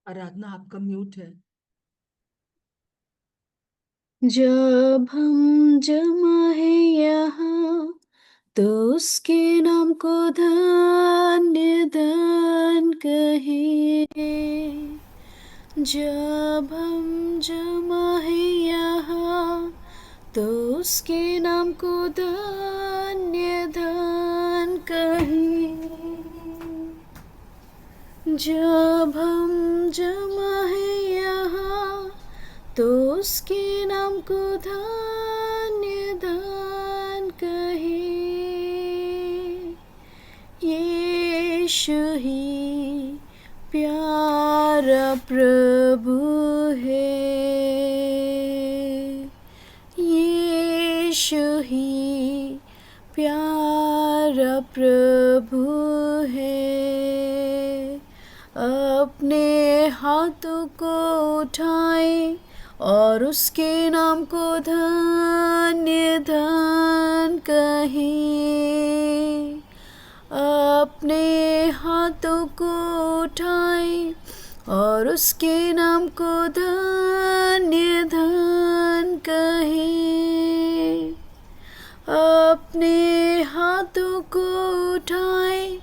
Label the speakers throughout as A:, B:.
A: आराधना आपका म्यूट है।
B: जब हम जमा है यहाँ तो उसके नाम को धन्य धन कहें। जब हम जमा है यहाँ तो उसके नाम को धन्य धन कहें। जब हम जमा है यहाँ तो उसके नाम को धन्य धन कहें। यीशु ही प्यारा प्रभु है। यीशु ही प्यारा प्रभु है। अपने हाथों को उठाएं और उसके नाम को धन्य धन कहें। अपने हाथों को उठाएं और उसके नाम को धन्य धन कहें। अपने हाथों को उठाएं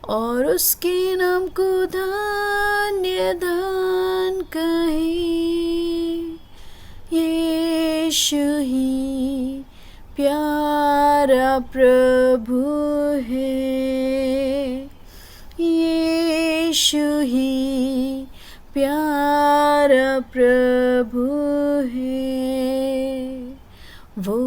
B: और उसके नाम को धन्य धन कहें। यीशु ही प्यारा प्रभु है। यीशु ही प्यारा प्रभु है। वो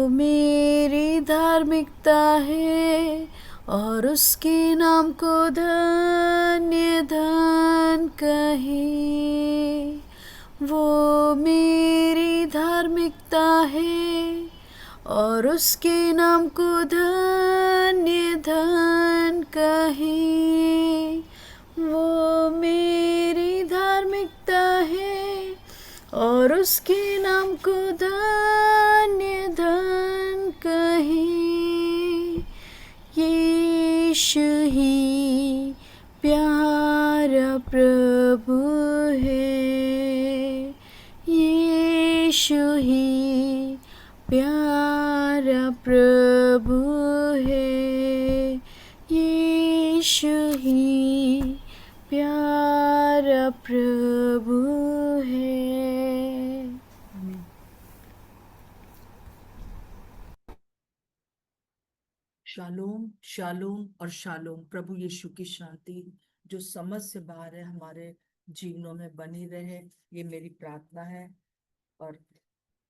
B: मेरी धार्मिकता है और उसके नाम को धन्य धन कहें। वो मेरी धार्मिकता है और उसके नाम को धन्य धन कहें। वो मेरी धार्मिकता है और उसके नाम को धन्य धन कहें। यीशु ही प्यारा प्रभु है। यीशु ही प्यारा प्रभु है। यीशु ही प्यारा प्रभु है।
A: शालोम शालोम और शालोम। प्रभु यीशु की शांति जो समझ से बाहर है हमारे जीवनों में बनी रहे, ये मेरी प्रार्थना है। और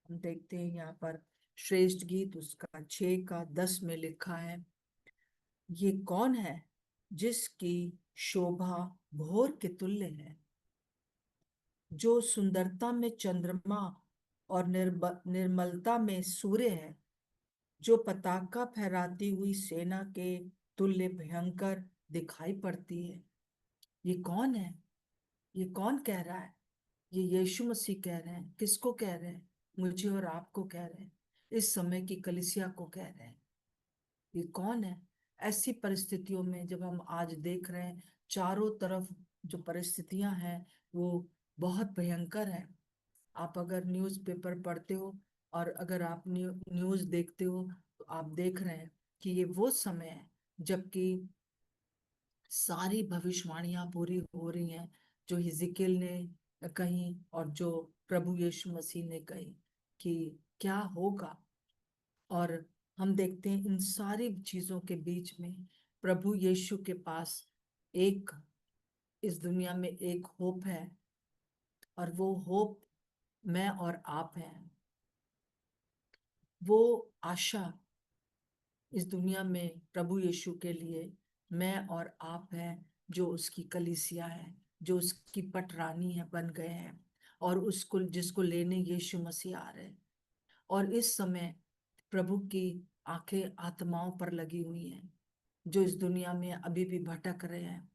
A: हम देखते हैं यहाँ पर श्रेष्ठ गीत उसका 6:10 में लिखा है, ये कौन है जिसकी शोभा भोर के तुल्य है, जो सुंदरता में चंद्रमा और निर्मलता में सूर्य है, जो पताका फहराती हुई सेना के तुल्य भयंकर दिखाई पड़ती है। ये कौन है? ये कौन कह रहा है? ये यीशु मसीह कह रहे हैं। किसको कह रहे हैं? मुझे और आपको कह रहे हैं। इस समय की कलीसिया को कह रहे हैं। ये कौन है? ऐसी परिस्थितियों में जब हम आज देख रहे हैं चारों तरफ जो परिस्थितियां हैं वो बहुत भयंकर है। आप अगर न्यूज़पेपर पढ़ते हो और अगर आप न्यूज़ देखते हो तो आप देख रहे हैं कि ये वो समय है जबकि सारी भविष्यवाणियां पूरी हो रही हैं जो हिजकिय्याह ने कही और जो प्रभु यीशु मसीह ने कही कि क्या होगा। और हम देखते हैं इन सारी चीजों के बीच में प्रभु यीशु के पास एक, इस दुनिया में एक होप है, और वो होप मैं और आप हैं। वो आशा इस दुनिया में प्रभु यीशु के लिए मैं और आप हैं, जो उसकी कलीसिया है, जो उसकी पटरानी है, बन गए हैं, और उसको जिसको लेने यीशु मसीह आ रहे हैं। और इस समय प्रभु की आंखें आत्माओं पर लगी हुई हैं जो इस दुनिया में अभी भी भटक रहे हैं,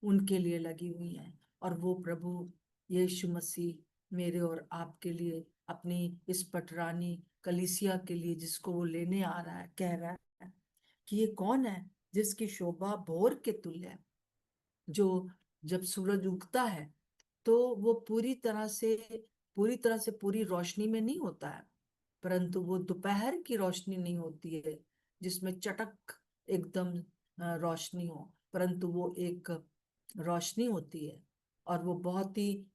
A: उनके लिए लगी हुई हैं। और वो प्रभु यीशु मसीह मेरे और आपके लिए, अपनी इस पटरानी कलीसिया के लिए जिसको वो लेने आ रहा है, कह रहा है कि ये कौन है जिसकी शोभा भोर के तुल्य है, जो जब सूरज उगता है तो वो पूरी तरह से पूरी रोशनी में नहीं होता है, परंतु वो दोपहर की रोशनी नहीं होती है जिसमें चटक एकदम रोशनी हो, परंतु वो एक रोशनी होती है और वो बहुत ही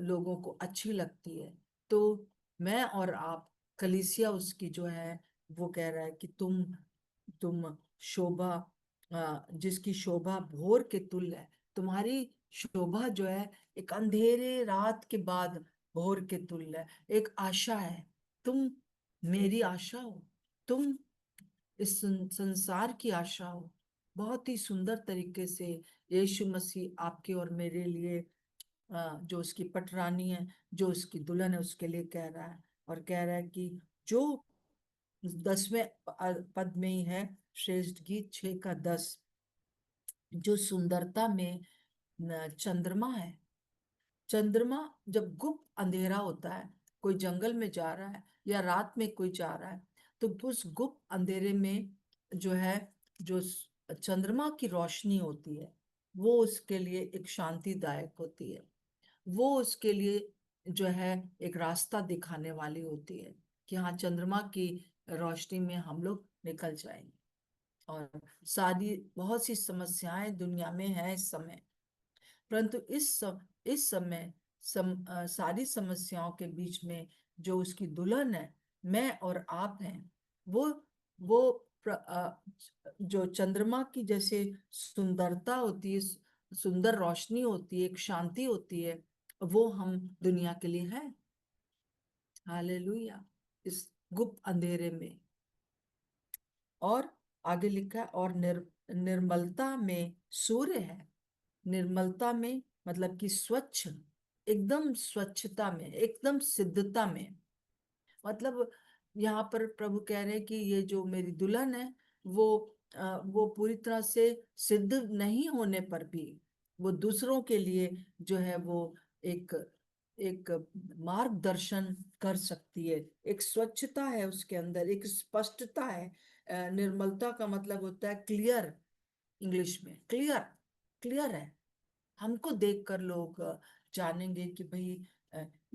A: लोगों को अच्छी लगती है। तो मैं और आप, कलीसिया उसकी जो है, वो कह रहा है कि तुम शोभा, जिसकी शोभा भोर के तुल्य है, तुम्हारी शोभा जो है एक अंधेरे रात के बाद भोर के तुल्य है, एक आशा है। तुम मेरी आशा हो, तुम इस संसार की आशा हो। बहुत ही सुंदर तरीके से यीशु मसीह आपके और मेरे लिए, जो उसकी पटरानी है, जो उसकी दुल्हन है, उसके लिए कह रहा है, और कह रहा है कि जो 10वें पद में ही है, श्रेष्ठ गीत 6 का 10, जो सुंदरता में चंद्रमा है। चंद्रमा जब गुप्त अंधेरा होता है, कोई जंगल में जा रहा है या रात में कोई जा रहा है, तो उस गुप्त अंधेरे में जो है, जो चंद्रमा की रोशनी होती है, वो उसके लिए एक शांतिदायक होती है। वो उसके लिए जो है एक रास्ता दिखाने वाली होती है कि हाँ, चंद्रमा की रोशनी में हम लोग निकल जाएंगे। और बहुत सी समस्याएं दुनिया में है इस समय, परंतु इस समय सारी समस्याओं के बीच में जो उसकी दुल्हन है, मैं और आप हैं, वो वो जो चंद्रमा की जैसे सुंदरता होती है, सुंदर रोशनी होती है, एक शांति होती है, वो हम दुनिया के लिए है। हालेलुया। इस गुप्त अंधेरे में। और आगे लिखा है, और निर्मलता में सूर्य है। निर्मलता में मतलब कि स्वच्छ, एकदम स्वच्छता में, एकदम सिद्धता में। मतलब यहाँ पर प्रभु कह रहे हैं कि ये जो मेरी दुल्हन है, वो वो पूरी तरह से सिद्ध नहीं होने पर भी वो दूसरों के लिए जो है वो एक एक मार्गदर्शन कर सकती है। एक स्वच्छता है उसके अंदर, एक स्पष्टता है। निर्मलता का मतलब होता है क्लियर, इंग्लिश में क्लियर, क्लियर है। हमको देखकर लोग जानेंगे कि भाई,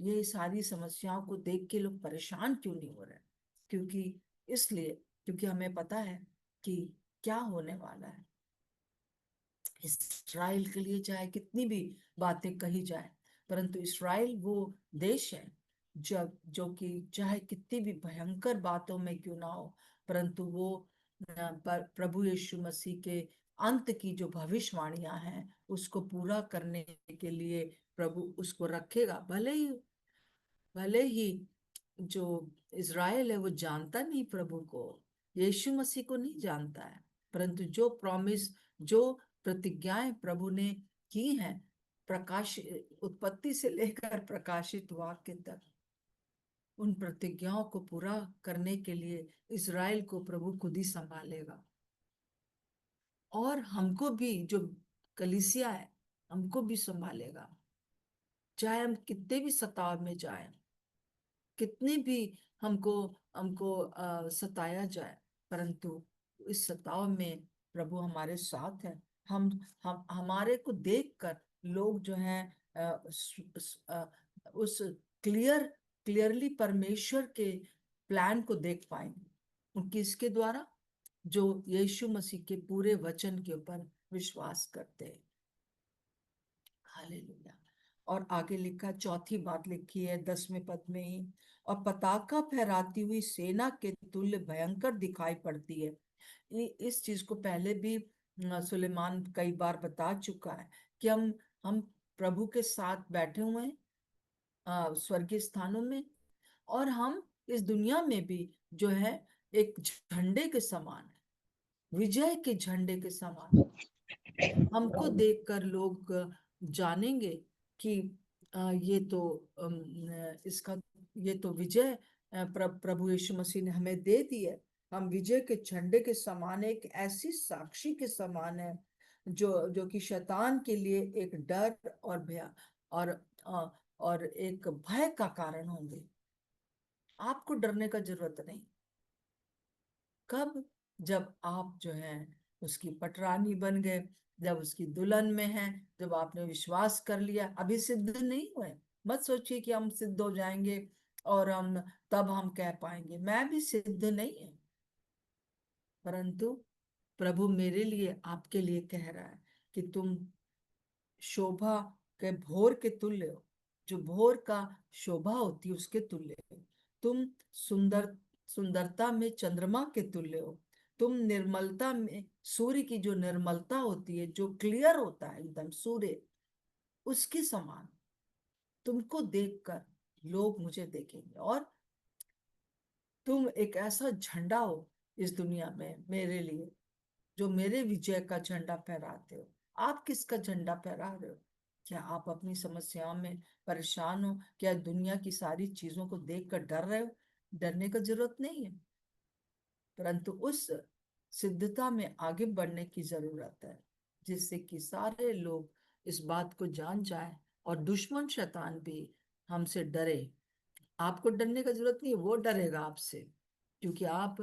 A: ये सारी समस्याओं को देख के लोग परेशान क्यों नहीं हो रहे। क्योंकि इसलिए क्योंकि हमें पता है कि क्या होने वाला है। इसराइल के लिए चाहे कितनी भी बातें कही जाए, परंतु इसराइल वो देश है जब जो कि चाहे कितनी भी भयंकर बातों में क्यों ना हो, परंतु वो प्रभु यीशु मसीह के अंत की जो भविष्यवाणियां हैं उसको पूरा करने के लिए प्रभु उसको रखेगा। भले ही जो इज़राइल है वो जानता नहीं प्रभु को, यीशु मसीह को नहीं जानता है, परंतु जो प्रॉमिस, जो प्रतिज्ञाएं प्रभु ने की हैं, प्रकाश उत्पत्ति से लेकर प्रकाशित वाक्य तक, उन प्रतिज्ञाओं को पूरा करने के लिए इज़राइल को प्रभु खुद ही संभालेगा। और हमको भी, जो कलीसिया है, हमको भी संभालेगा। चाहे हम कितने भी सताव में जाएं, कितनी भी हमको हमको सताया जाए, परंतु इस सताव में प्रभु हमारे साथ है। हम हमारे को देखकर लोग जो हैं उस क्लियरली परमेश्वर के प्लान को देख पाएंगे। किसके द्वारा? जो यीशु मसीह के पूरे वचन के ऊपर विश्वास करते हैं। हालेलुया। और आगे लिखा, चौथी बात लिखी है 10वें पद में ही, और पताका फहराती हुई सेना के तुल्य भयंकर दिखाई पड़ती है। इस चीज को पहले भी सुलेमान कई बार बता चुका है कि हम प्रभु के साथ बैठे हुए हैं स्वर्गीय स्थानों में, और हम इस दुनिया में भी जो है एक झंडे के समान है, विजय के झंडे के समान। हमको देखकर लोग जानेंगे कि ये तो इसका ये तो विजय प्रभु यीशु मसीह ने हमें दे दी है। हम विजय के झंडे के समान है, एक ऐसी साक्षी के समान है जो कि शैतान के लिए एक डर और भय और और एक भय का कारण होंगे। आपको डरने का जरूरत नहीं। कब? जब आप जो है उसकी पटरानी बन गए, जब उसकी दुल्हन में है, जब आपने विश्वास कर लिया, अभी सिद्ध नहीं हुए। मत सोचिए कि हम सिद्ध हो जाएंगे और हम तब हम कह पाएंगे। मैं भी सिद्ध नहीं है, परंतु प्रभु मेरे लिए, आपके लिए कह रहा है कि तुम शोभा के भोर के तुल्य हो। जो भोर का शोभा होती है उसके तुल्य हो तुम। सुंदर सुंदरता में चंद्रमा के तुल्य हो तुम। निर्मलता में सूर्य की जो निर्मलता होती है, जो क्लियर होता है एकदम सूर्य, उसके समान तुमको देखकर लोग मुझे देखेंगे। और तुम एक ऐसा झंडा हो इस दुनिया में मेरे लिए, जो मेरे विजय का झंडा फहराते हो। आप किसका झंडा फहरा रहे हो? क्या आप अपनी समस्याओं में परेशान हो? क्या दुनिया की सारी चीजों को देखकर डर रहे हो? डरने का जरूरत नहीं है, परंतु उस सिद्धता में आगे बढ़ने की जरूरत है, जिससे कि सारे लोग इस बात को जान जाए और दुश्मन शैतान भी हमसे डरे। आपको डरने का जरूरत नहीं है, वो डरेगा आपसे, क्योंकि आप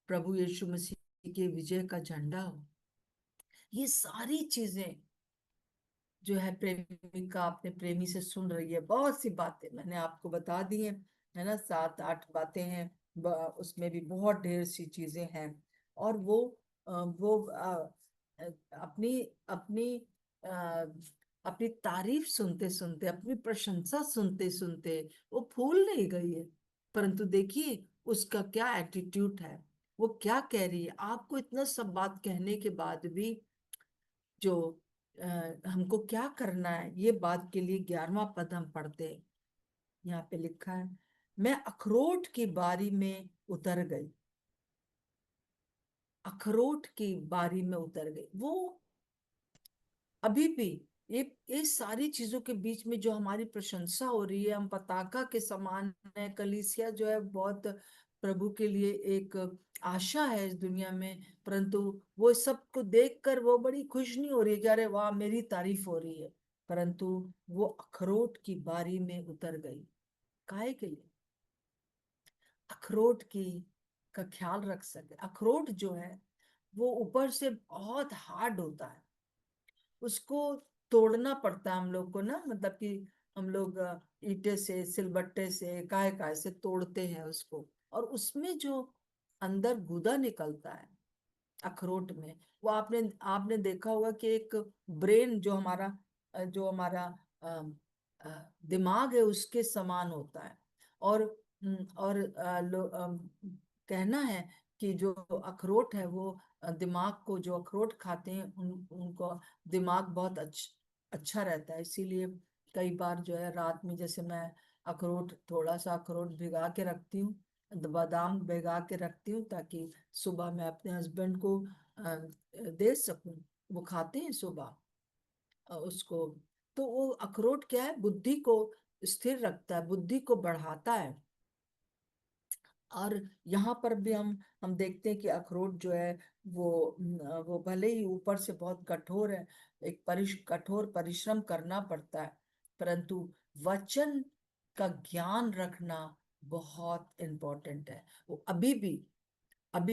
A: प्रभु यीशु मसीह के विजय का झंडा हो। ये सारी चीजें जो है प्रेमिका अपने प्रेमी से सुन रही है, बहुत सी बातें मैंने आपको बता दी हैं, है ना, 7-8 बातें हैं। उसमें भी बहुत ढेर सी चीजें हैं। और वो अपनी अपनी अ, अपनी तारीफ सुनते सुनते, अपनी प्रशंसा सुनते सुनते वो फूल नहीं गई है। परंतु देखिए उसका क्या एटीट्यूड है, वो क्या कह रही है। आपको इतना सब बात कहने के बाद भी जो हमको क्या करना है, ये बात के लिए 11वां पद हम पढ़ते हैं। यहाँ पे लिखा है, मैं अखरोट की बारी में उतर गई। अखरोट की बारी में उतर गई। वो अभी भी ये सारी चीजों के बीच में जो हमारी प्रशंसा हो रही है, हम पताका के समान है। कलीसिया जो है बहुत प्रभु के लिए एक आशा है इस दुनिया में, परंतु वो सबको देखकर वो बड़ी खुश नहीं हो रही है कि अरे वाह मेरी तारीफ हो रही है, परंतु वो अखरोट की बारी में उतर गई। काहे के लिए? अखरोट की का ख्याल रख सके। अखरोट जो है वो ऊपर से बहुत हार्ड होता है, उसको तोड़ना पड़ता है हम लोग को ना, मतलब कि हम लोग ईंटे से, सिलबट्टे से, काय काय से तोड़ते हैं उसको, और उसमें जो अंदर गुदा निकलता है अखरोट में, वो आपने आपने देखा होगा कि एक ब्रेन जो हमारा अ, दिमाग है उसके समान होता है। और और कहना है कि जो अखरोट है वो दिमाग को, जो अखरोट खाते हैं उनको दिमाग बहुत अच्छा रहता है। इसीलिए कई बार जो है रात में, जैसे मैं अखरोट, थोड़ा सा अखरोट भिगा के रखती हूँ, बादाम भिगा के रखती हूँ, ताकि सुबह मैं अपने हस्बैंड को दे सकूं। वो खाते हैं सुबह उसको। तो वो अखरोट क्या है, बुद्धि को स्थिर रखता है, बुद्धि को बढ़ाता है। और यहाँ पर भी हम देखते हैं कि अखरोट जो है वो भले ही ऊपर से बहुत कठोर है, एक कठोर परिश्रम करना पड़ता है, परंतु वचन का ज्ञान रखना बहुत इम्पोर्टेंट है। वो अभी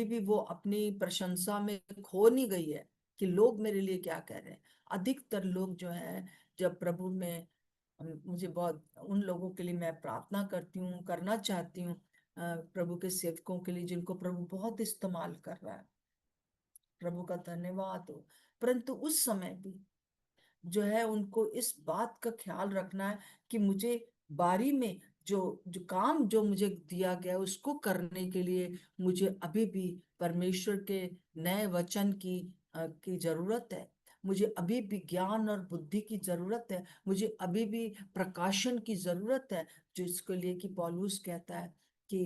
A: भी वो अपनी प्रशंसा में खो नहीं गई है कि लोग मेरे लिए क्या कह रहे हैं। अधिकतर लोग जो है, जब प्रभु में, मुझे बहुत उन लोगों के लिए मैं प्रार्थना करती हूँ, करना चाहती हूँ, प्रभु के सेवकों के लिए जिनको प्रभु बहुत इस्तेमाल कर रहा है, प्रभु का धन्यवाद हो। परंतु उस समय भी जो है उनको इस बात का ख्याल रखना है कि मुझे बारी में जो जो काम जो मुझे दिया गया है, उसको करने के लिए मुझे अभी भी परमेश्वर के नए वचन की जरूरत है। मुझे अभी भी ज्ञान और बुद्धि की जरूरत है। मुझे अभी भी प्रकाशन की जरूरत है, जो इसके लिए कि पौलुस कहता है कि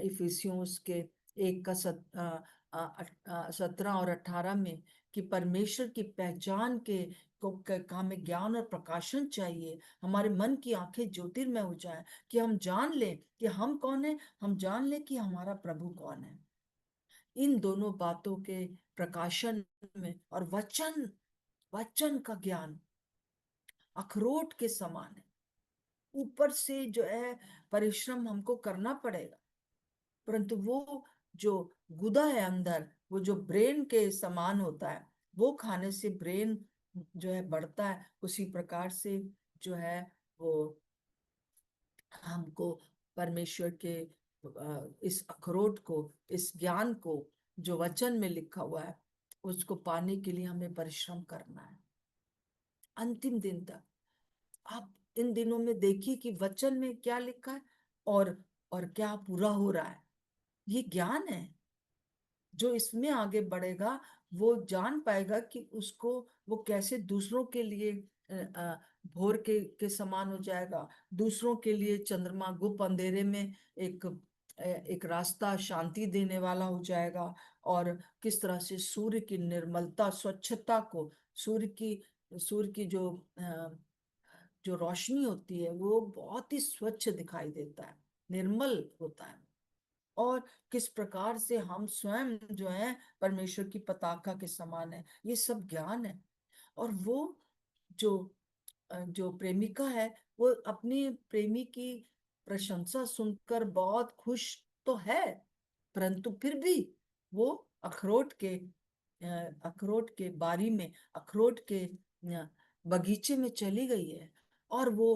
A: इफिसियों के 17 और 18 में, कि परमेश्वर की पहचान का हमें ज्ञान और प्रकाशन चाहिए। हमारे मन की आंखें ज्योतिर्मय हो जाए, कि हम जान लें कि हम कौन है, हम जान लें कि हमारा प्रभु कौन है। इन दोनों बातों के प्रकाशन में, और वचन वचन का ज्ञान अखरोट के समान है। ऊपर से जो है परिश्रम हमको करना पड़ेगा, परंतु वो जो गुदा है अंदर, वो जो ब्रेन के समान होता है, वो खाने से ब्रेन जो है बढ़ता है, उसी प्रकार से जो है वो हमको परमेश्वर के इस अखरोट को, इस ज्ञान को जो वचन में लिखा हुआ है, उसको पाने के लिए हमें परिश्रम करना है अंतिम दिन तक। आप इन दिनों में देखिए कि वचन में क्या लिखा है और क्या पूरा हो रहा है। ये ज्ञान है। जो इसमें आगे बढ़ेगा वो जान पाएगा कि उसको वो कैसे दूसरों के लिए भोर के समान हो जाएगा, दूसरों के लिए चंद्रमा गुप्त अंधेरे में एक एक रास्ता शांति देने वाला हो जाएगा। और किस तरह से सूर्य की निर्मलता स्वच्छता को, सूर्य की जो रोशनी होती है वो बहुत ही स्वच्छ दिखाई देता है, निर्मल होता है। और किस प्रकार से हम स्वयं जो है परमेश्वर की पताका के समान है, ये सब ज्ञान है। और वो जो जो प्रेमिका है वो अपनी प्रेमी की प्रशंसा सुनकर बहुत खुश तो है, परंतु फिर भी वो अखरोट के अखरोट के बारी में, अखरोट के बगीचे में चली गई है। और वो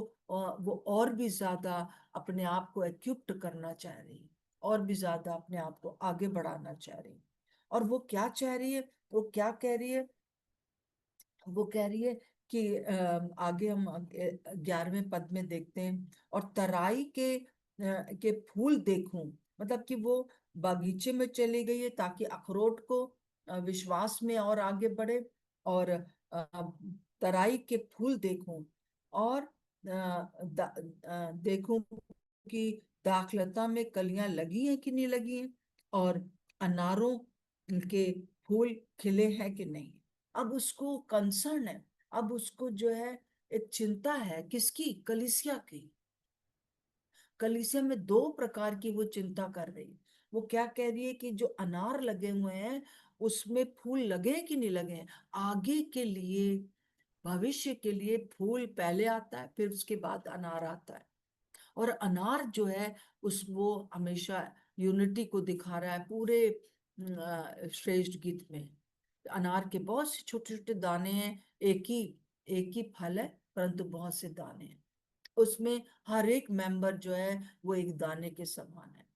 A: और भी ज्यादा अपने आप को इक्विप्ड करना चाह रही है, और भी ज्यादा अपने आप को आगे बढ़ाना चाह रही है। और वो क्या चाह रही है, वो क्या कह रही है, वो कह रही है कि आगे हम 11वें पद में देखते हैं, और तराई के फूल देखूं, मतलब कि वो बागीचे में चली गई है ताकि अखरोट को विश्वास में और आगे बढ़े। और तराई के फूल देखूं, और देखूं कि दाखलता में कलियां लगी हैं कि नहीं लगी हैं, और अनारों के फूल खिले हैं कि नहीं। अब उसको कंसर्न है, अब उसको जो है एक चिंता है, किसकी, कलीसिया की। कलीसिया में दो प्रकार की वो चिंता कर रही है। वो क्या कह रही है कि जो अनार लगे हुए हैं उसमें फूल लगे हैं कि नहीं लगे हैं। आगे के लिए, भविष्य के लिए फूल पहले आता है, फिर उसके बाद अनार आता है। और अनार जो है उस वो हमेशा यूनिटी को दिखा रहा है पूरे श्रेष्ठ गीत में। अनार के बहुत से छोटे छोटे दाने हैं, एक ही फल है परंतु बहुत से दाने हैं। उसमें हर एक मेंबर जो है वो एक दाने के समान है।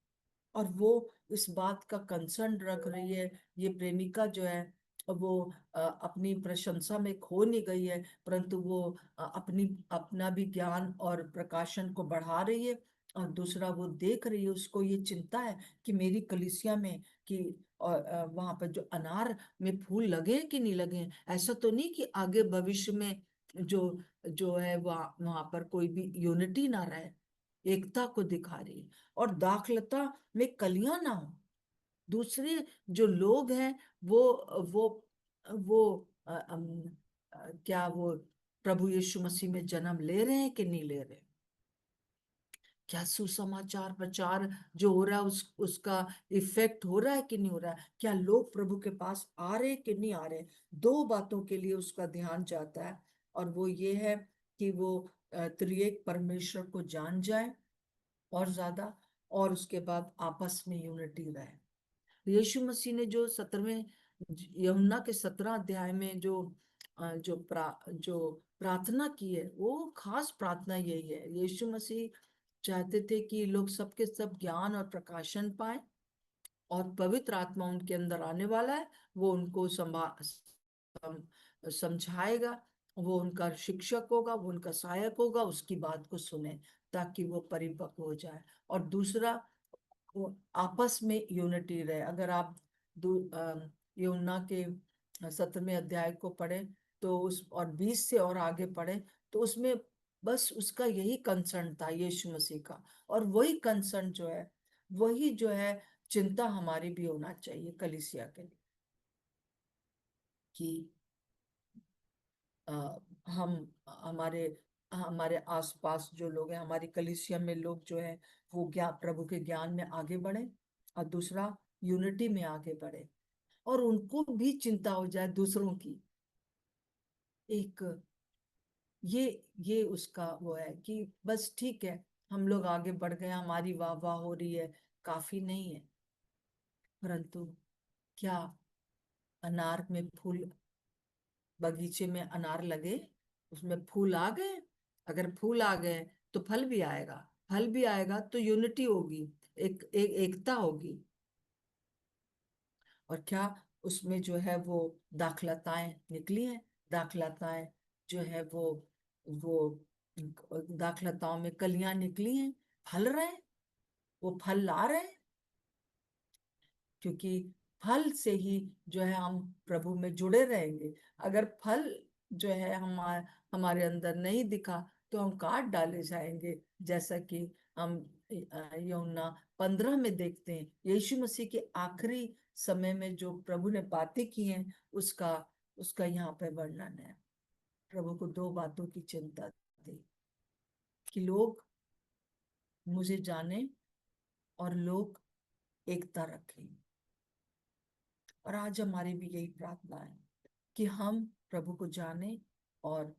A: और वो इस बात का कंसर्न रख रही है, ये प्रेमिका जो है वो अपनी प्रशंसा में खो नहीं गई है, परंतु वो अपना भी ज्ञान और प्रकाशन को बढ़ा रही है। और दूसरा वो देख रही है, उसको ये चिंता है कि मेरी कलीसिया में कि वहां पर जो अनार में फूल लगे हैं कि नहीं लगे हैं। ऐसा तो नहीं कि आगे भविष्य में जो जो है वहां पर कोई भी यूनिटी ना रहे, एकता को दिखा रही है। और दाखलता में कलियां ना हो, दूसरे जो लोग हैं वो वो वो क्या वो प्रभु यीशु मसीह में जन्म ले रहे हैं कि नहीं ले रहे। क्या सुसमाचार प्रचार जो हो रहा है उसका इफेक्ट हो रहा है कि नहीं हो रहा है। क्या लोग प्रभु के पास आ रहे कि नहीं आ रहे। दो बातों के लिए उसका ध्यान जाता है, और वो ये है कि वो त्रिएक परमेश्वर को जान जाए और ज्यादा, और उसके बाद आपस में यूनिटी रहे। यीशु मसीह ने जो 17वें यूहन्ना के 17 अध्याय में जो प्रार्थना की है, वो खास प्रार्थना यही है। यीशु मसीह चाहते थे कि लोग सबके सब ज्ञान और प्रकाशन पाए, और पवित्र आत्मा उनके अंदर आने वाला है। वो उनको समझाएगा, वो उनका शिक्षक होगा, वो उनका सहायक होगा, उसकी बात को सुने ताकि वो परिपक्व हो जाए। और दूसरा, वो आपस में यूनिटी रहे। अगर आप यूहन्ना के 17वें अध्याय को पढ़े तो उस और 20 से और आगे पढ़े तो उसमें बस उसका यही कंसर्न था यीशु मसीह का। और वही कंसर्न जो है, वही जो है चिंता हमारी भी होना चाहिए कलीसिया के लिए, कि अ, हम हमारे हमारे आसपास जो लोग हैं, हमारी कलीसिया में लोग जो है वो प्रभु के ज्ञान में आगे बढ़े, और दूसरा यूनिटी में आगे बढ़े, और उनको भी चिंता हो जाए दूसरों की। एक ये ये उसका वो है कि बस ठीक है, हम लोग आगे बढ़ गए, हमारी वाह वाह हो रही है, काफी नहीं है। परंतु क्या अनार में फूल बगीचे में अनार लगे, उसमें फूल आ गए, अगर फूल आ गए तो फल भी आएगा, फल भी आएगा तो यूनिटी होगी, एकता होगी। और क्या उसमें जो है वो दाखलताएं निकली हैं, दाखलताएं जो है वो दाखलताओं में कलियां निकली हैं, फल रहे हैं, वो फल ला रहे हैं, क्योंकि फल से ही जो है हम प्रभु में जुड़े रहेंगे। अगर फल जो है हमारे अंदर नहीं दिखा तो हम काट डाले जाएंगे, जैसा कि हम यूहन्ना 15 में देखते हैं। यीशु मसीह के आखिरी समय में जो प्रभु ने बातें की हैं, उसका उसका यहाँ पे वर्णन है। प्रभु को दो बातों की चिंता थी, कि लोग मुझे जाने और लोग एकता रखें। और आज हमारी भी यही प्रार्थना है कि हम प्रभु को जाने और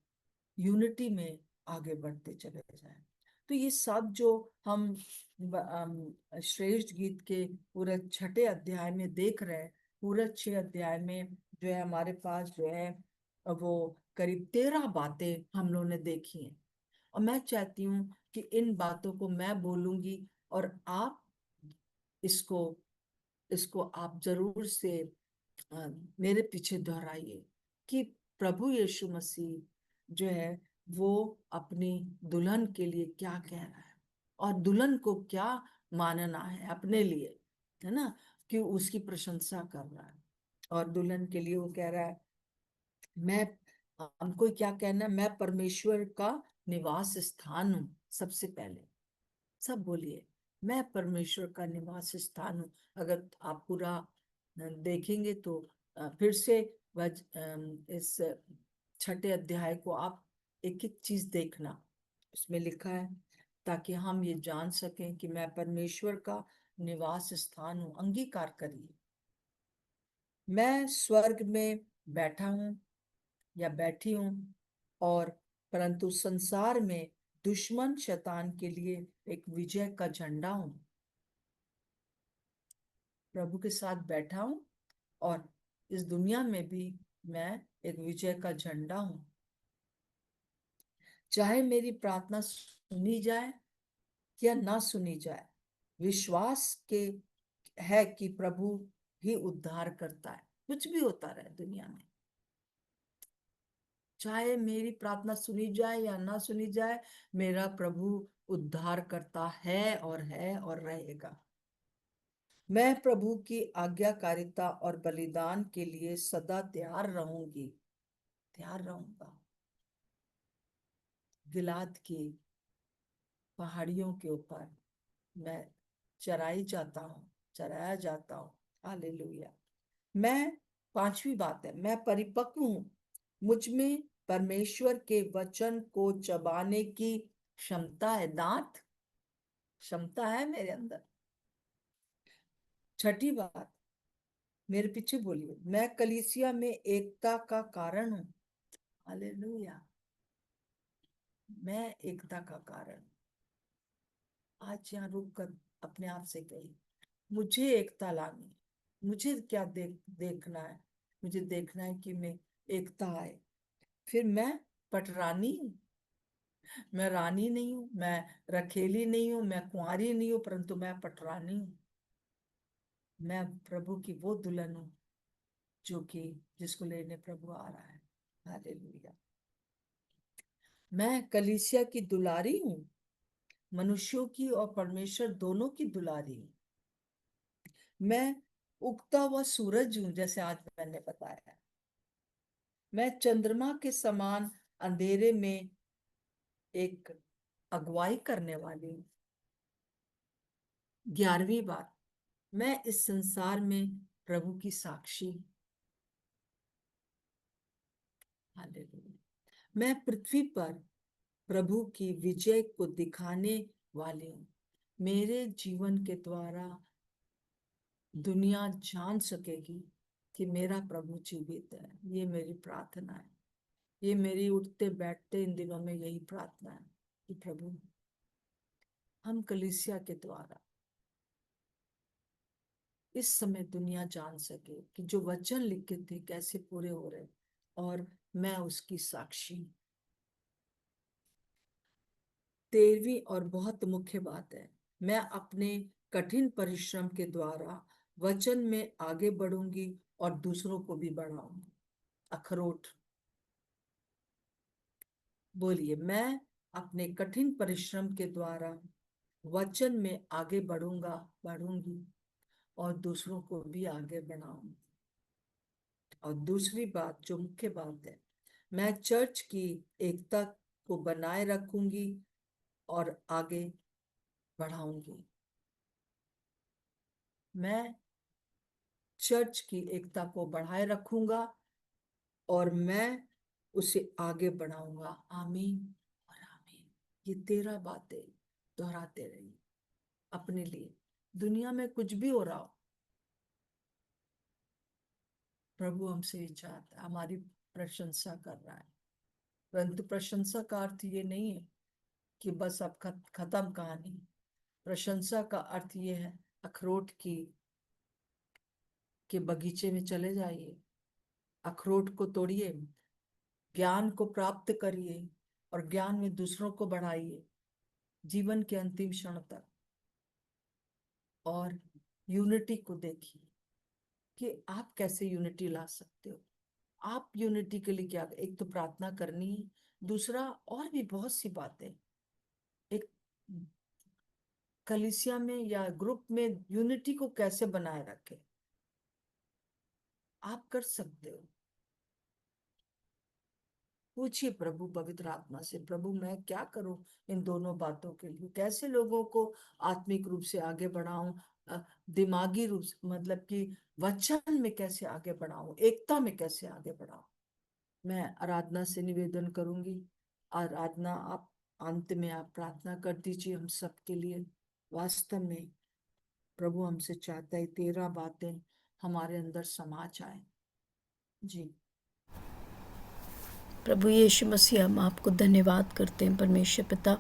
A: यूनिटी में आगे बढ़ते चले जाएं। तो ये सब जो हम श्रेष्ठ गीत के पूरे 6 अध्याय में देख रहे हैं, पूरे 6 अध्याय में जो है हमारे पास जो है वो करीब 13 बातें हम लोगों ने देखी हैं। और मैं चाहती हूँ कि इन बातों को मैं बोलूंगी और आप इसको इसको आप जरूर से अ, मेरे पीछे दोहराइए, कि प्रभु यीशु मसीह जो है वो अपनी दुल्हन के लिए क्या कह रहा है, और दुल्हन को क्या मानना है अपने लिए, है ना, कि उसकी प्रशंसा कर रहा है। और दुल्हन के लिए वो कह रहा है, मैं हमको क्या कहना है, मैं परमेश्वर का निवास स्थान हूँ। सबसे पहले सब बोलिए, मैं परमेश्वर का निवास स्थान हूँ। अगर आप पूरा देखेंगे तो फिर से इस 6 अध्याय को आप एक एक चीज देखना, उसमें लिखा है, ताकि हम ये जान सकें कि मैं परमेश्वर का निवास स्थान हूँ। अंगीकार करिए, मैं स्वर्ग में बैठा हूँ या बैठी हूँ, और परंतु संसार में दुश्मन शैतान के लिए एक विजय का झंडा हूं। प्रभु के साथ बैठा हूं, और इस दुनिया में भी मैं एक विजय का झंडा हूं। चाहे मेरी प्रार्थना सुनी जाए या ना सुनी जाए, विश्वास के है कि प्रभु ही उद्धार करता है, कुछ भी होता रहे दुनिया में। चाहे मेरी प्रार्थना सुनी जाए या ना सुनी जाए, मेरा प्रभु उद्धार करता है और रहेगा। मैं प्रभु की आज्ञाकारिता और बलिदान के लिए सदा तैयार रहूंगी, तैयार रहूंगा। गिलाद की पहाड़ियों के ऊपर मैं चराई जाता हूँ, चराया जाता हूँ। हालेलुया। मैं 5वीं बात है, मैं परिपक्व हूँ, मुझ में परमेश्वर के वचन को चबाने की क्षमता है, दांत क्षमता है मेरे अंदर। 6ठी बात, मेरे पीछे बोलिए, मैं कलीसिया में एकता का कारण हूँ। हालेलुया। मैं एकता का कारण। आज यहाँ रुक कर अपने आप से कही, मुझे एकता लानी है। मुझे क्या देखना है, मुझे देखना है कि मैं एकता आए। फिर मैं पटरानी हूँ, मैं रानी नहीं हूँ, मैं रखेली नहीं हूँ, मैं कुंवारी नहीं हूँ, परंतु मैं पटरानी हूँ। मैं प्रभु की वो दुल्हन हूँ जो कि जिसको लेने प्रभु आ रहा है। हालेलुया। मैं कलीसिया की दुलारी हूँ, मनुष्यों की और परमेश्वर दोनों की दुलारी हूँ। मैं उगता हुआ सूरज हूँ, जैसे आज मैंने बताया। मैं चंद्रमा के समान अंधेरे में एक अगुवाई करने वाली हूँ। 11वीं बात, मैं इस संसार में प्रभु की साक्षी। हालेलुया। मैं पृथ्वी पर प्रभु की विजय को दिखाने वाली हूँ। मेरे जीवन के द्वारा दुनिया जान सकेगी कि मेरा प्रभु जीवित है। ये मेरी प्रार्थना है, ये मेरी उठते बैठते इन दिनों में यही प्रार्थना है, कि प्रभु हम कलीसिया के द्वारा इस समय दुनिया जान सके कि जो वचन लिखे थे कैसे पूरे हो रहे। और मैं उसकी साक्षी हूं। 13वीं और बहुत मुख्य बात है, मैं अपने कठिन परिश्रम के द्वारा वचन में आगे बढ़ूंगी और दूसरों को भी बढ़ाऊंगी। अखरोट बोलिए, मैं अपने कठिन परिश्रम के द्वारा वचन में आगे बढ़ूंगी और दूसरों को भी आगे बढ़ाऊंगी। और दूसरी बात जो मुख्य बात है, मैं चर्च की एकता को बनाए रखूंगी और आगे बढ़ाऊंगी। मैं चर्च की एकता को बढ़ाए रखूंगा और मैं उसे आगे बढ़ाऊंगा। आमीन और आमीन। ये 13 बातें दोहराते रहिए अपने लिए। दुनिया में कुछ भी हो रहा हो, प्रभु हमसे ये चाहता है, हमारी प्रशंसा कर रहा है। परंतु प्रशंसा का अर्थ ये नहीं है कि बस अब खत्म कहानी। प्रशंसा का अर्थ ये है, अखरोट के बगीचे में चले जाइए, अखरोट को तोड़िए, ज्ञान को प्राप्त करिए और ज्ञान में दूसरों को बढ़ाइए जीवन के अंतिम क्षण तक। और यूनिटी को देखिए कि आप कैसे यूनिटी ला सकते हो। आप यूनिटी के लिए क्या, एक तो प्रार्थना करनी है, दूसरा और भी बहुत सी बातें। एक कलीसिया में या ग्रुप में यूनिटी को कैसे बनाए रखें, आप कर सकते हो। पूछिए प्रभु पवित्र आत्मा से, प्रभु मैं क्या करूं इन दोनों बातों के लिए, कैसे लोगों को आत्मिक रूप से आगे बढ़ाऊं, दिमागी रूप से मतलब कि वचन में कैसे आगे बढ़ाऊं, एकता में कैसे आगे बढ़ाऊं। मैं आराधना से निवेदन करूंगी। आराधना आप अंत में आप प्रार्थना कर दीजिए हम सबके लिए। वास्तव में प्रभु हमसे चाहता है 13 बातें हमारे अंदर समा जाए। जी
B: प्रभु यीशु मसीह, हम आपको धन्यवाद करते हैं परमेश्वर पिता,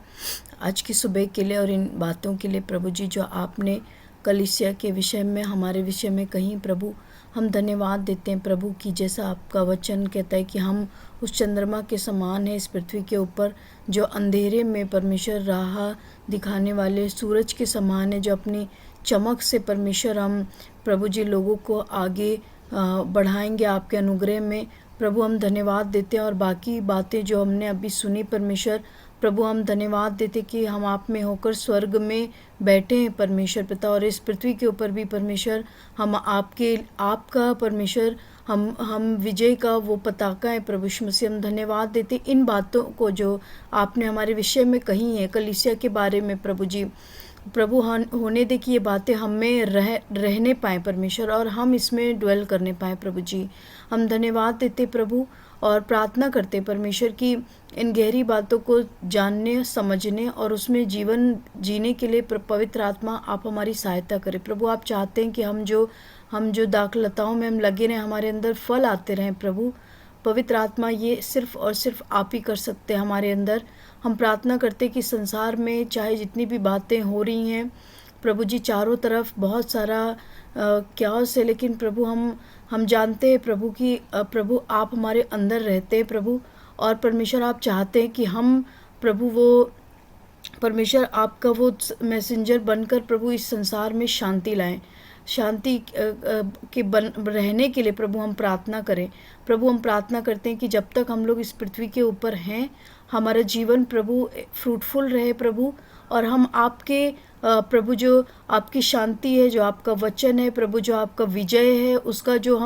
B: आज की सुबह के लिए और इन बातों के लिए प्रभु जी, जो आपने कलीसिया के विषय में, हमारे विषय में कहीं प्रभु, हम धन्यवाद देते हैं प्रभु कि जैसा आपका वचन कहता है कि हम उस चंद्रमा के समान है इस पृथ्वी के ऊपर, जो अंधेरे में परमेश्वर राह दिखाने वाले सूरज के समान है, जो अपनी चमक से परमेश्वर हम प्रभु जी लोगों को आगे बढ़ाएंगे आपके अनुग्रह में। प्रभु हम धन्यवाद देते हैं और बाकी बातें जो हमने अभी सुनी परमेश्वर, प्रभु हम धन्यवाद देते कि हम आप में होकर स्वर्ग में बैठे हैं परमेश्वर पिता, और इस पृथ्वी के ऊपर भी परमेश्वर हम आपका परमेश्वर, हम विजय का वो पताका है प्रभु यीशु मसीह। हम धन्यवाद देते इन बातों को जो आपने हमारे विषय में कही है कलीसिया के बारे में प्रभु जी। प्रभु होने दे कि ये बातें हम में रहने पाएँ परमेश्वर, और हम इसमें ड्वेल करने पाएँ प्रभु जी। हम धन्यवाद देते प्रभु और प्रार्थना करते परमेश्वर की इन गहरी बातों को जानने, समझने और उसमें जीवन जीने के लिए पवित्र आत्मा आप हमारी सहायता करें प्रभु। आप चाहते हैं कि हम जो दाखलताओं में हम लगे रहें, हमारे अंदर फल आते रहें प्रभु। पवित्र आत्मा ये सिर्फ और सिर्फ आप ही कर सकते हैं हमारे अंदर। हम प्रार्थना करते कि संसार में चाहे जितनी भी बातें हो रही हैं प्रभु जी, चारों तरफ बहुत सारा क्यास है, लेकिन प्रभु हम जानते हैं प्रभु कि प्रभु आप हमारे अंदर रहते हैं प्रभु। और परमेश्वर आप चाहते हैं कि हम प्रभु वो परमेश्वर आपका वो मैसेंजर बनकर प्रभु इस संसार में शांति लाएं। शांति के रहने के लिए प्रभु हम प्रार्थना करें। प्रभु हम प्रार्थना करते हैं कि जब तक हम लोग इस पृथ्वी के ऊपर हैं, हमारा जीवन प्रभु फ्रूटफुल रहे प्रभु, और हम आपके प्रभु जो आपकी शांति है, जो आपका वचन है प्रभु, जो आपका विजय है, उसका जो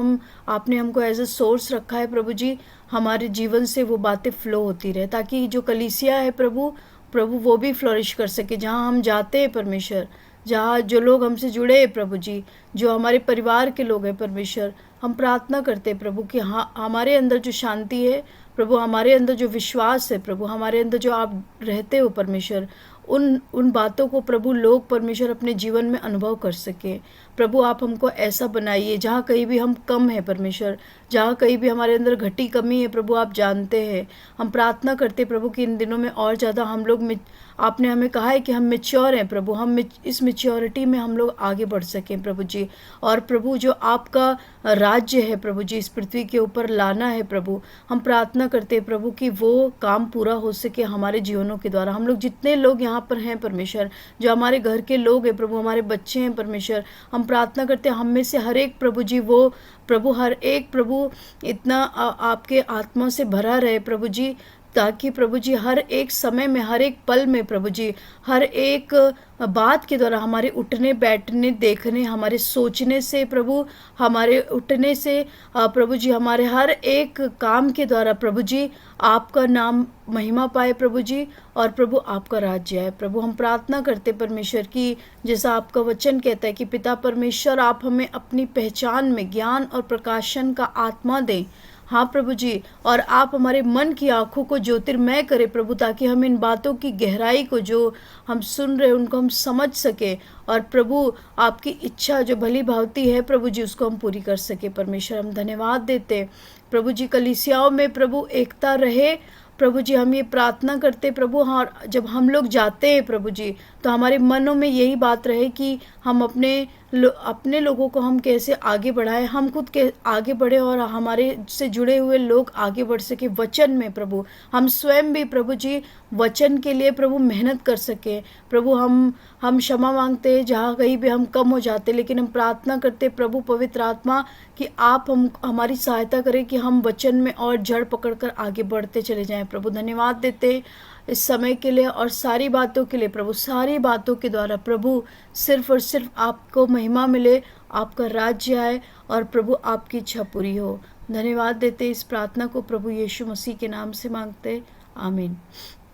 B: आपने हमको एज अ सोर्स रखा है प्रभु जी, हमारे जीवन से वो बातें फ्लो होती रहे, ताकि जो कलीसिया है प्रभु वो भी फ्लोरिश कर सके। जहाँ हम जाते हैं परमेश्वर, जहाँ जो लोग हमसे जुड़े हैं प्रभु जी, जो हमारे परिवार के लोग हैं परमेश्वर, हम प्रार्थना करते हैं प्रभु कि हाँ, हमारे अंदर जो शांति है प्रभु, हमारे अंदर जो विश्वास है प्रभु, हमारे अंदर जो आप रहते हो परमेश्वर, उन बातों को प्रभु लोग परमेश्वर अपने जीवन में अनुभव कर सके प्रभु आप हमको ऐसा बनाइए जहाँ कहीं भी हम कम है परमेश्वर, जहाँ कहीं भी हमारे अंदर घटी कमी है प्रभु आप जानते हैं। हम प्रार्थना करते प्रभु कि इन दिनों में और ज़्यादा हम लोग आपने हमें कहा है कि हम मैच्योर हैं प्रभु, हम इस मैच्योरिटी में हम लोग आगे बढ़ सकें प्रभु जी। और प्रभु जो आपका राज्य है प्रभु जी इस पृथ्वी के ऊपर लाना है प्रभु, हम प्रार्थना करते हैं प्रभु कि वो काम पूरा हो सके हमारे जीवनों के द्वारा। हम लोग जितने लोग यहाँ पर हैं परमेश्वर, जो हमारे घर के लोग हैं प्रभु, हमारे बच्चे हैं परमेश्वर, हम प्रार्थना करते हैं हम में से हर एक प्रभु जी वो प्रभु हर एक प्रभु इतना आपके आत्मा से भरा रहे प्रभु जी, ताकि प्रभु जी हर एक समय में हर एक पल में प्रभु जी हर एक बात के द्वारा हमारे उठने बैठने देखने हमारे सोचने से प्रभु, हमारे उठने से प्रभु जी हमारे हर एक काम के द्वारा प्रभु जी आपका नाम महिमा पाए प्रभु जी, और प्रभु आपका राज्य है प्रभु। हम प्रार्थना करते परमेश्वर की जैसा आपका वचन कहता है कि पिता परमेश्वर आप हमें अपनी पहचान में ज्ञान और प्रकाशन का आत्मा दें। हाँ प्रभु जी, और आप हमारे मन की आंखों को ज्योतिर्मय करें प्रभु, ताकि हम इन बातों की गहराई को जो हम सुन रहे उनको हम समझ सके, और प्रभु आपकी इच्छा जो भली भावती है प्रभु जी उसको हम पूरी कर सके परमेश्वर। हम धन्यवाद देते प्रभु जी, कलीसियाओं में प्रभु एकता रहे प्रभु जी, हम ये प्रार्थना करते प्रभु। हाँ, जब हम लोग जाते हैं प्रभु जी तो हमारे मनों में यही बात रहे कि हम अपने लोगों को हम कैसे आगे बढ़ाएं, हम खुद के आगे बढ़े और हमारे से जुड़े हुए लोग आगे बढ़ सके वचन में प्रभु। हम स्वयं भी प्रभु जी वचन के लिए प्रभु मेहनत कर सके प्रभु। हम क्षमा मांगते हैं जहाँ कहीं भी हम कम हो जाते, लेकिन हम प्रार्थना करते प्रभु पवित्र आत्मा कि आप हमारी सहायता करें कि हम वचन में और जड़ पकड़कर आगे बढ़ते चले जाएं प्रभु। धन्यवाद देते इस समय के लिए और सारी बातों के लिए प्रभु, सारी बातों के द्वारा प्रभु सिर्फ और सिर्फ आपको महिमा मिले, आपका राज्य आए और प्रभु आपकी इच्छा पूरी हो। धन्यवाद देते इस प्रार्थना को प्रभु यीशु मसीह के नाम से मांगते, आमीन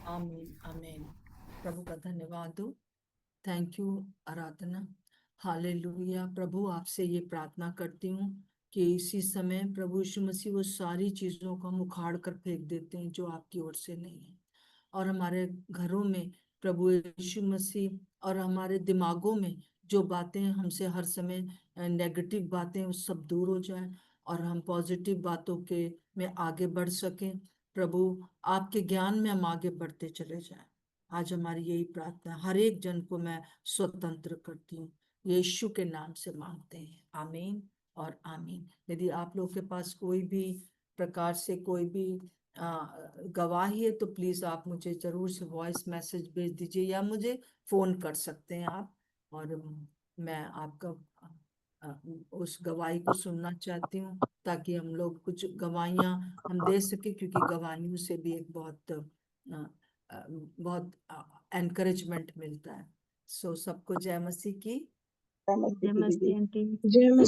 A: आमीन आमीन। प्रभु का धन्यवाद दो। Thank you Aradhana. हालेलुया। प्रभु आपसे ये प्रार्थना करती हूँ कि इसी समय प्रभु यीशु मसीह वो सारी चीजों को हम उखाड़ कर फेंक देते हैं जो आपकी ओर से नहीं है, और हमारे घरों में प्रभु यीशु मसीह और हमारे दिमागों में जो बातें हमसे हर समय नेगेटिव बातें वो सब दूर हो जाए और हम पॉजिटिव बातों के में आगे बढ़ सकें। प्रभु आपके ज्ञान में हम आगे बढ़ते चले जाएं। आज हमारी यही प्रार्थना, हर एक जन को मैं स्वतंत्र करती हूँ, यीशु के नाम से मांगते हैं। आमीन और आमीन। यदि आप लोग के पास कोई भी प्रकार से कोई भी गवाही है तो प्लीज आप मुझे जरूर से वॉइस मैसेज भेज दीजिए या मुझे फोन कर सकते हैं आप, और मैं आपका उस गवाही को सुनना चाहती हूँ, ताकि हम लोग कुछ गवाहियां हम दे सके, क्योंकि गवाहियों से भी एक बहुत एनकरेजमेंट मिलता है। सो सबको जय मसीह की।
C: नमस्ते
D: नमस्ते
C: दीदी।
D: आंटी।
C: जय